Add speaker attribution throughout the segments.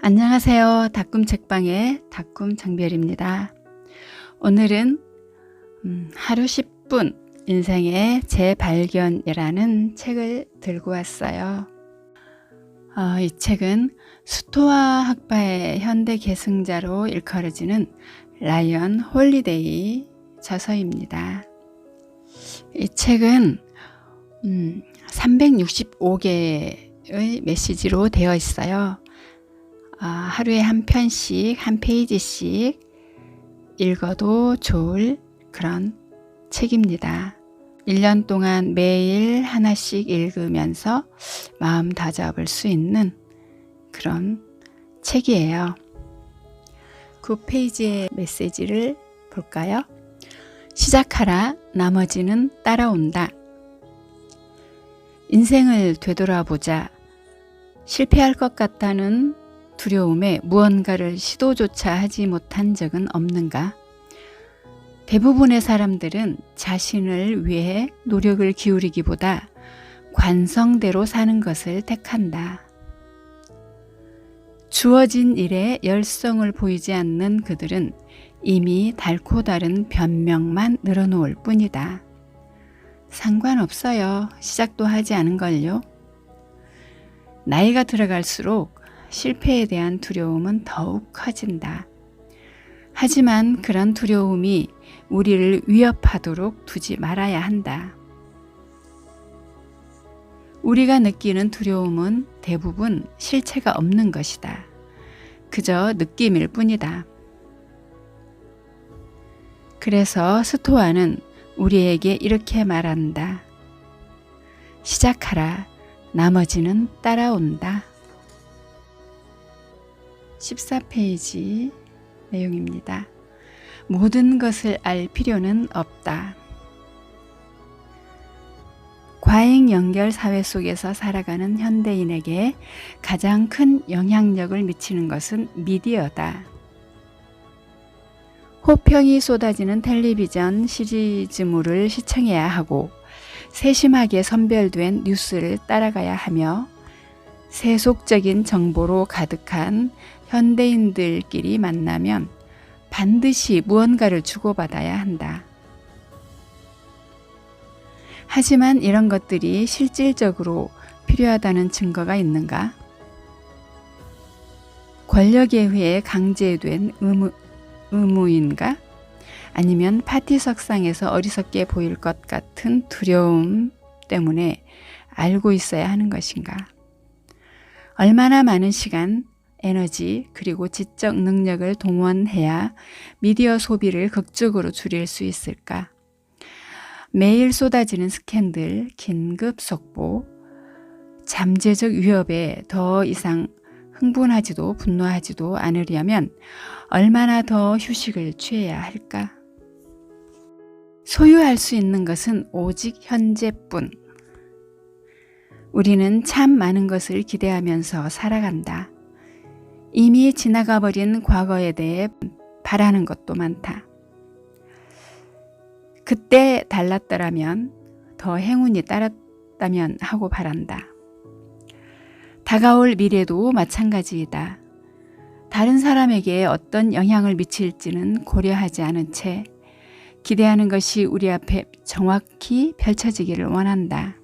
Speaker 1: 안녕하세요. 다꿈 책방의 다꿈 장별입니다. 오늘은 하루 10분 인생의 재발견이라는 책을 들고 왔어요. 이 책은 스토아 학파의 현대 계승자로 일컬어지는 라이언 홀리데이 저서입니다. 이 책은 365개의 메시지로 되어 있어요. 하루에 한 편씩, 한 페이지씩 읽어도 좋을 그런 책입니다. 1년 동안 매일 하나씩 읽으면서 마음 다잡을 수 있는 그런 책이에요. 9페이지의 메시지를 볼까요? 시작하라, 나머지는 따라온다. 인생을 되돌아보자. 실패할 것 같다는 두려움에 무언가를 시도조차 하지 못한 적은 없는가? 대부분의 사람들은 자신을 위해 노력을 기울이기보다 관성대로 사는 것을 택한다. 주어진 일에 열성을 보이지 않는 그들은 이미 달고 다른 변명만 늘어놓을 뿐이다. 상관없어요. 시작도 하지 않은걸요. 나이가 들어갈수록 실패에 대한 두려움은 더욱 커진다. 하지만 그런 두려움이 우리를 위협하도록 두지 말아야 한다. 우리가 느끼는 두려움은 대부분 실체가 없는 것이다. 그저 느낌일 뿐이다. 그래서 스토아는 우리에게 이렇게 말한다. 시작하라. 나머지는 따라온다. 14페이지 내용입니다. 모든 것을 알 필요는 없다. 과잉 연결 사회 속에서 살아가는 현대인에게 가장 큰 영향력을 미치는 것은 미디어다. 호평이 쏟아지는 텔레비전 시리즈물을 시청해야 하고 세심하게 선별된 뉴스를 따라가야 하며 세속적인 정보로 가득한 현대인들끼리 만나면 반드시 무언가를 주고받아야 한다. 하지만 이런 것들이 실질적으로 필요하다는 증거가 있는가? 권력에 의해 강제된 의무인가? 아니면 파티석상에서 어리석게 보일 것 같은 두려움 때문에 알고 있어야 하는 것인가? 얼마나 많은 시간, 에너지, 그리고 지적 능력을 동원해야 미디어 소비를 극적으로 줄일 수 있을까? 매일 쏟아지는 스캔들, 긴급 속보, 잠재적 위협에 더 이상 흥분하지도 분노하지도 않으려면 얼마나 더 휴식을 취해야 할까? 소유할 수 있는 것은 오직 현재뿐. 우리는 참 많은 것을 기대하면서 살아간다. 이미 지나가 버린 과거에 대해 바라는 것도 많다. 그때 달랐더라면, 더 행운이 따랐다면 하고 바란다. 다가올 미래도 마찬가지이다. 다른 사람에게 어떤 영향을 미칠지는 고려하지 않은 채 기대하는 것이 우리 앞에 정확히 펼쳐지기를 원한다.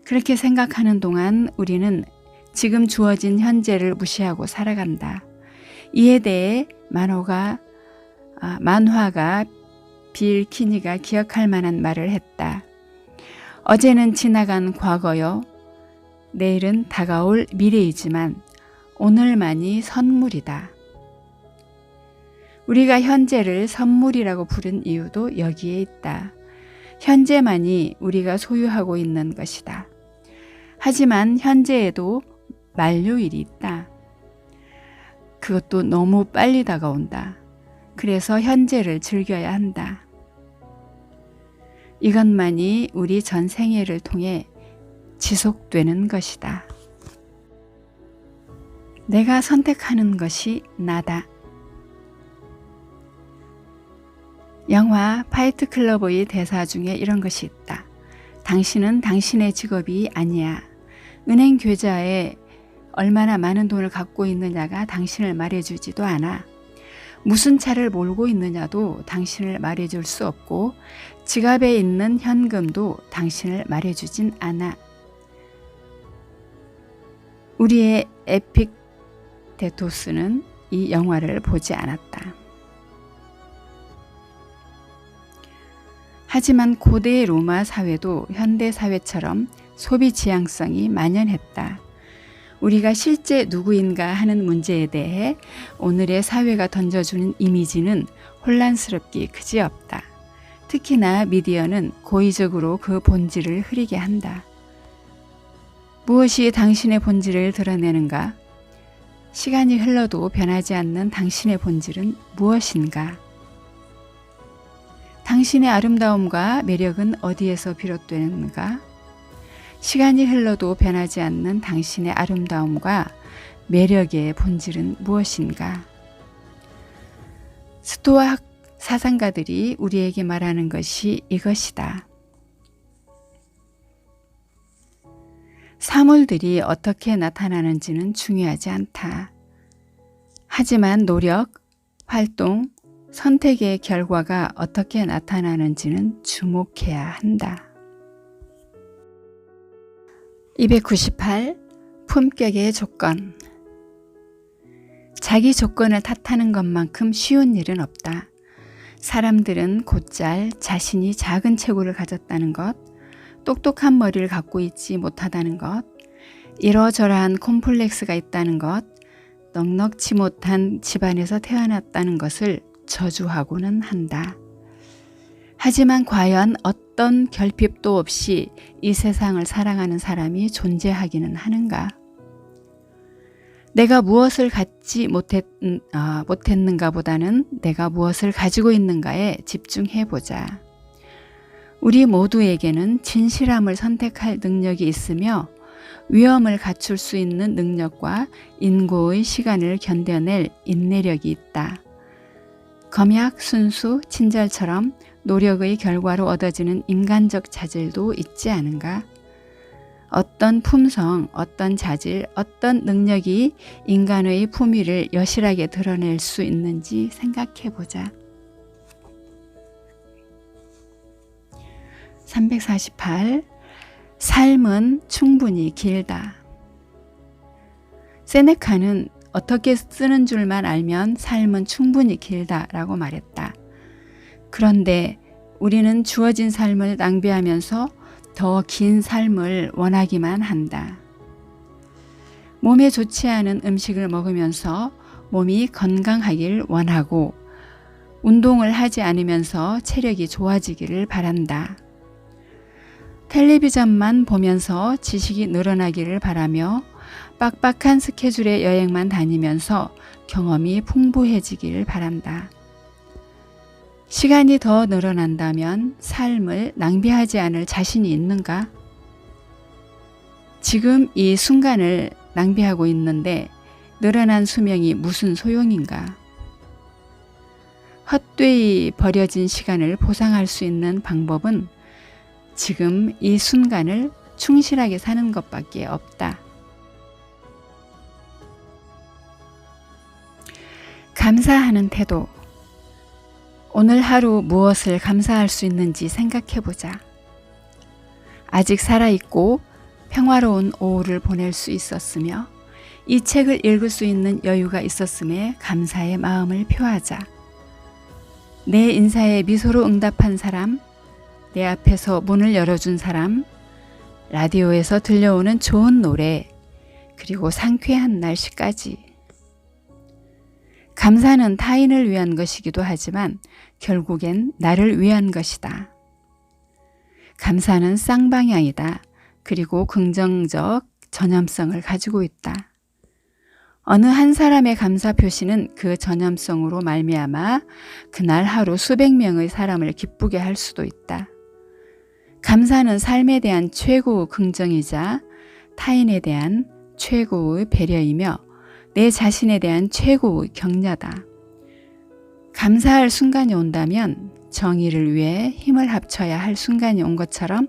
Speaker 1: 그렇게 생각하는 동안 우리는 지금 주어진 현재를 무시하고 살아간다. 이에 대해 만화가 빌 키니가 기억할 만한 말을 했다. 어제는 지나간 과거요. 내일은 다가올 미래이지만 오늘만이 선물이다. 우리가 현재를 선물이라고 부른 이유도 여기에 있다. 현재만이 우리가 소유하고 있는 것이다. 하지만 현재에도 만료일이 있다. 그것도 너무 빨리 다가온다. 그래서 현재를 즐겨야 한다. 이것만이 우리 전 생애를 통해 지속되는 것이다. 내가 선택하는 것이 나다. 영화 파이트 클럽의 대사 중에 이런 것이 있다. 당신은 당신의 직업이 아니야. 은행 계좌에 얼마나 많은 돈을 갖고 있느냐가 당신을 말해주지도 않아. 무슨 차를 몰고 있느냐도 당신을 말해줄 수 없고 지갑에 있는 현금도 당신을 말해주진 않아. 우리의 에픽테토스는 이 영화를 보지 않았다. 하지만 고대 로마 사회도 현대 사회처럼 소비 지향성이 만연했다. 우리가 실제 누구인가 하는 문제에 대해 오늘의 사회가 던져주는 이미지는 혼란스럽기 그지없다. 특히나 미디어는 고의적으로 그 본질을 흐리게 한다. 무엇이 당신의 본질을 드러내는가? 시간이 흘러도 변하지 않는 당신의 본질은 무엇인가? 당신의 아름다움과 매력은 어디에서 비롯되는가? 시간이 흘러도 변하지 않는 당신의 아름다움과 매력의 본질은 무엇인가? 스토아 사상가들이 우리에게 말하는 것이 이것이다. 사물들이 어떻게 나타나는지는 중요하지 않다. 하지만 노력, 활동, 선택의 결과가 어떻게 나타나는지는 주목해야 한다. 298. 품격의 조건. 자기 조건을 탓하는 것만큼 쉬운 일은 없다. 사람들은 곧잘 자신이 작은 체구를 가졌다는 것, 똑똑한 머리를 갖고 있지 못하다는 것, 이러저러한 콤플렉스가 있다는 것, 넉넉지 못한 집안에서 태어났다는 것을 저주하고는 한다. 하지만 과연 어떤 결핍도 없이 이 세상을 사랑하는 사람이 존재하기는 하는가? 내가 무엇을 갖지 못했는가 보다는 내가 무엇을 가지고 있는가에 집중해보자. 우리 모두에게는 진실함을 선택할 능력이 있으며 위험을 갖출 수 있는 능력과 인고의 시간을 견뎌낼 인내력이 있다. 검약, 순수, 친절처럼 노력의 결과로 얻어지는 인간적 자질도 있지 않은가? 어떤 품성, 어떤 자질, 어떤 능력이 인간의 품위를 여실하게 드러낼 수 있는지 생각해보자. 348. 삶은 충분히 길다. 세네카는 어떻게 쓰는 줄만 알면 삶은 충분히 길다라고 말했다. 그런데 우리는 주어진 삶을 낭비하면서 더 긴 삶을 원하기만 한다. 몸에 좋지 않은 음식을 먹으면서 몸이 건강하길 원하고 운동을 하지 않으면서 체력이 좋아지기를 바란다. 텔레비전만 보면서 지식이 늘어나기를 바라며 빡빡한 스케줄의 여행만 다니면서 경험이 풍부해지기를 바란다. 시간이 더 늘어난다면 삶을 낭비하지 않을 자신이 있는가? 지금 이 순간을 낭비하고 있는데 늘어난 수명이 무슨 소용인가? 헛되이 버려진 시간을 보상할 수 있는 방법은 지금 이 순간을 충실하게 사는 것밖에 없다. 감사하는 태도. 오늘 하루 무엇을 감사할 수 있는지 생각해보자. 아직 살아있고 평화로운 오후를 보낼 수 있었으며 이 책을 읽을 수 있는 여유가 있었음에 감사의 마음을 표하자. 내 인사에 미소로 응답한 사람, 내 앞에서 문을 열어준 사람, 라디오에서 들려오는 좋은 노래, 그리고 상쾌한 날씨까지. 감사는 타인을 위한 것이기도 하지만 결국엔 나를 위한 것이다. 감사는 쌍방향이다. 그리고 긍정적 전염성을 가지고 있다. 어느 한 사람의 감사 표시는 그 전염성으로 말미암아 그날 하루 수백 명의 사람을 기쁘게 할 수도 있다. 감사는 삶에 대한 최고의 긍정이자 타인에 대한 최고의 배려이며 내 자신에 대한 최고의 격려다. 감사할 순간이 온다면 정의를 위해 힘을 합쳐야 할 순간이 온 것처럼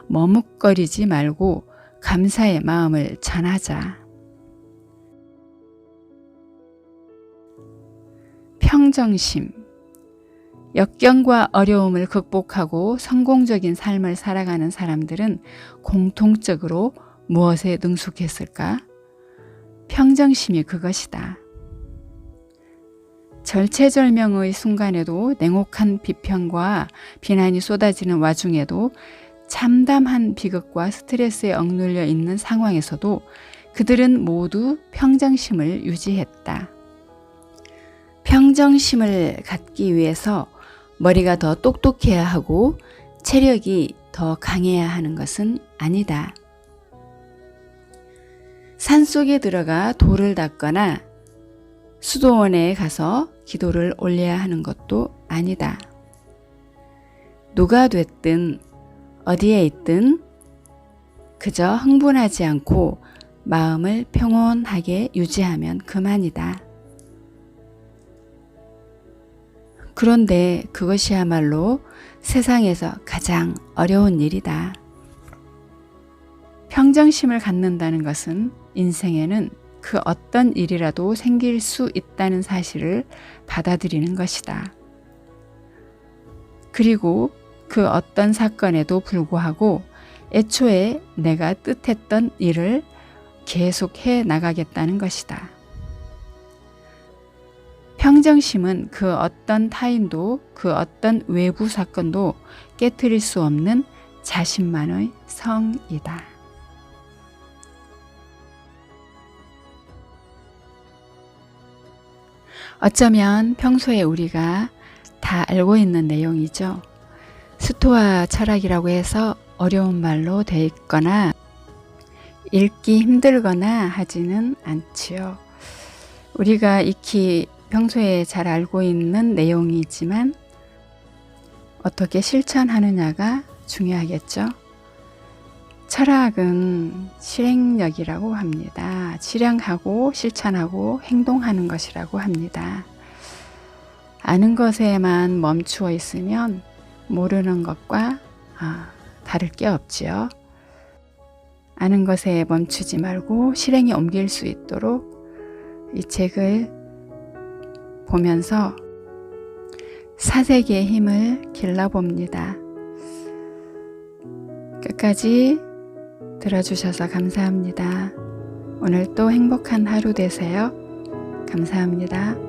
Speaker 1: 머뭇거리지 말고 감사의 마음을 전하자. 평정심. 역경과 어려움을 극복하고 성공적인 삶을 살아가는 사람들은 공통적으로 무엇에 능숙했을까? 평정심이 그것이다. 절체절명의 순간에도 냉혹한 비평과 비난이 쏟아지는 와중에도 참담한 비극과 스트레스에 억눌려 있는 상황에서도 그들은 모두 평정심을 유지했다. 평정심을 갖기 위해서 머리가 더 똑똑해야 하고 체력이 더 강해야 하는 것은 아니다. 산속에 들어가 돌을 닦거나 수도원에 가서 기도를 올려야 하는 것도 아니다. 누가 됐든 어디에 있든 그저 흥분하지 않고 마음을 평온하게 유지하면 그만이다. 그런데 그것이야말로 세상에서 가장 어려운 일이다. 평정심을 갖는다는 것은 인생에는 그 어떤 일이라도 생길 수 있다는 사실을 받아들이는 것이다. 그리고 그 어떤 사건에도 불구하고 애초에 내가 뜻했던 일을 계속해 나가겠다는 것이다. 평정심은 그 어떤 타인도 그 어떤 외부 사건도 깨트릴 수 없는 자신만의 성이다. 어쩌면 평소에 우리가 다 알고 있는 내용이죠. 스토아 철학이라고 해서 어려운 말로 돼 있거나 읽기 힘들거나 하지는 않지요. 우리가 익히 평소에 잘 알고 있는 내용이지만 어떻게 실천하느냐가 중요하겠죠. 철학은 실행력이라고 합니다. 실행하고 실천하고 행동하는 것이라고 합니다. 아는 것에만 멈추어 있으면 모르는 것과 다를 게 없지요. 아는 것에 멈추지 말고 실행에 옮길 수 있도록 이 책을 보면서 사색의 힘을 길러봅니다. 끝까지 들어주셔서 감사합니다. 오늘 또 행복한 하루 되세요. 감사합니다.